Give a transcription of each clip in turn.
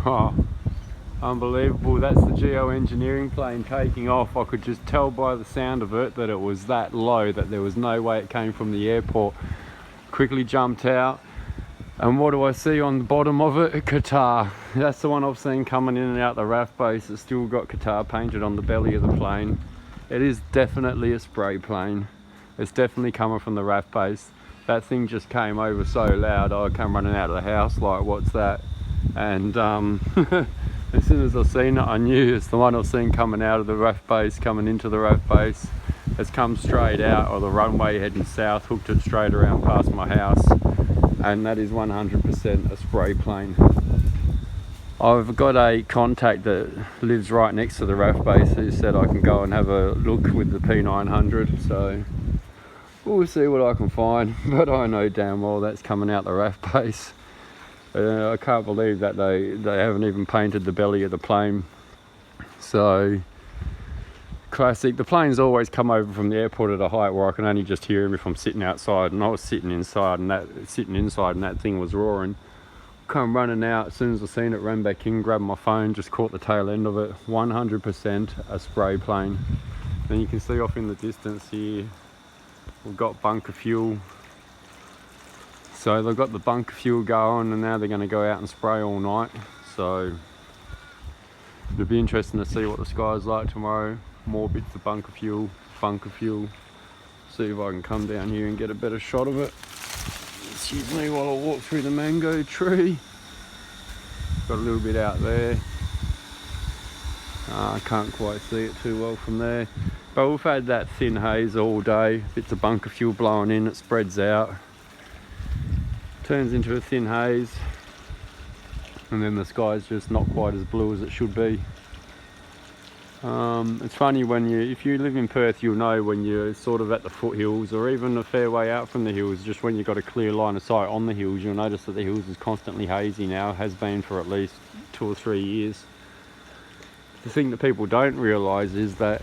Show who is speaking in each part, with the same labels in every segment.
Speaker 1: Oh, unbelievable. That's the Geo engineering plane taking off. I could just tell by the sound of it that it was that low that there was no way it came from the airport. Quickly jumped out, and what do I see on the bottom of it? Qatar. That's the one I've seen coming in and out the RAF base. It's still got Qatar painted on the belly of the plane. It is definitely a spray plane. It's definitely coming from the RAF base. That thing just came over so loud, I come running out of the house like, what's that? And as soon as I seen it, I knew it's the one I've seen coming out of the RAF base, coming into the RAF base. It's come straight out of the runway heading south, hooked it straight around past my house, and that is 100% a spray plane. I've got a contact that lives right next to the RAF base who said I can go and have a look with the P900, so we'll see what I can find, but I know damn well that's coming out the RAF base. I can't believe that they haven't even painted the belly of the plane. So classic. The planes always come over from the airport at a height where I can only just hear them if I'm sitting outside, and I was sitting inside and that thing was roaring. Come running out, as soon as I seen it, ran back in, grabbed my phone, just caught the tail end of it. 100% a spray plane. Then you can see off in the distance here, we've got bunker fuel. So they've got the bunker fuel going, and now they're going to go out and spray all night. So it'll be interesting to see what the sky's like tomorrow. More bits of bunker fuel. See if I can come down here and get a better shot of it. Excuse me while I walk through the mango tree. Got a little bit out there. I can't quite see it too well from there. But we've had that thin haze all day. Bits of bunker fuel blowing in, it spreads out. Turns into a thin haze. And then the sky's just not quite as blue as it should be. It's funny if you live in Perth, you'll know when you're sort of at the foothills or even a fair way out from the hills, just when you've got a clear line of sight on the hills, you'll notice that the hills is constantly hazy now, has been for at least 2 or 3 years. The thing that people don't realise is that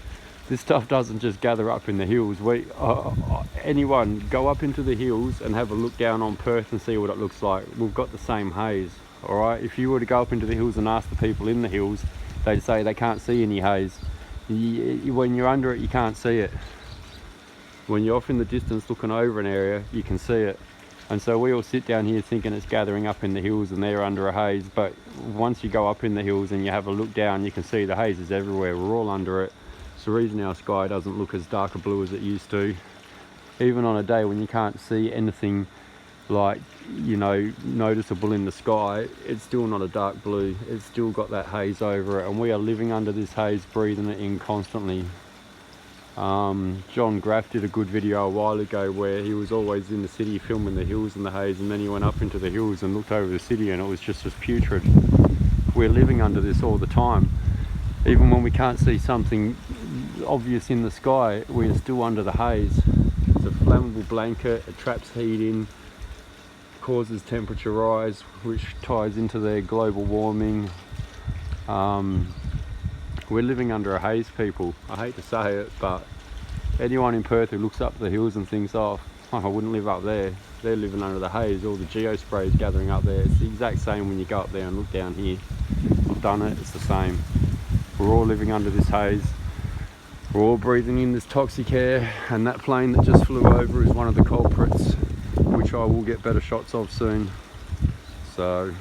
Speaker 1: this stuff doesn't just gather up in the hills. Anyone go up into the hills and have a look down on Perth and see what it looks like. We've got the same haze, all right? If you were to go up into the hills and ask the people in the hills, they'd say they can't see any haze. When you're under it, you can't see it. When you're off in the distance looking over an area, you can see it. And so we all sit down here thinking it's gathering up in the hills and they're under a haze, but once you go up in the hills and you have a look down, you can see the haze is everywhere. We're all under it. It's the reason our sky doesn't look as dark a blue as it used to. Even on a day when you can't see anything like, you know, noticeable in the sky, it's still not a dark blue. It's still got that haze over it, and we are living under this haze, breathing it in constantly. John Graff did a good video a while ago where he was always in the city filming the hills and the haze, and then he went up into the hills and looked over the city and it was just as putrid. We're living under this all the time. Even when we can't see something obvious in the sky, we're still under the haze. It's a flammable blanket, it traps heat in, causes temperature rise, which ties into their global warming. We're living under a haze, people. I hate to say it, but anyone in Perth who looks up the hills and thinks, oh, I wouldn't live up there, they're living under the haze. All the geo spray is gathering up there. It's the exact same when you go up there and look down here. I've done it, it's the same. We're all living under this haze. We're all breathing in this toxic air, and that plane that just flew over is one of the culprits, which I will get better shots of soon. So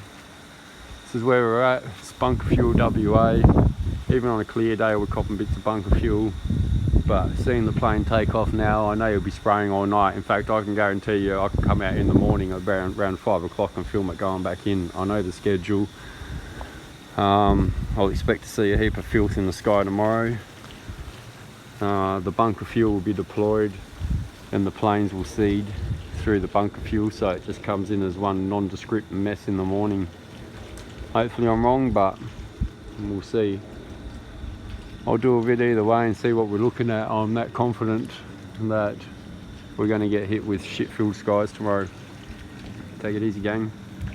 Speaker 1: this is where we're at. It's bunker fuel WA. Even on a clear day we're copping bits of bunker fuel, but seeing the plane take off now, I know you'll be spraying all night. In fact, I can guarantee you I can come out in the morning around 5 o'clock and film it going back in. I know the schedule. I'll expect to see a heap of filth in the sky tomorrow. The bunker fuel will be deployed and the planes will seed through the bunker fuel, so it just comes in as one nondescript mess in the morning. Hopefully I'm wrong, but we'll see. I'll do a vid either way and see what we're looking at. I'm that confident that we're going to get hit with shit-filled skies tomorrow. Take it easy, gang.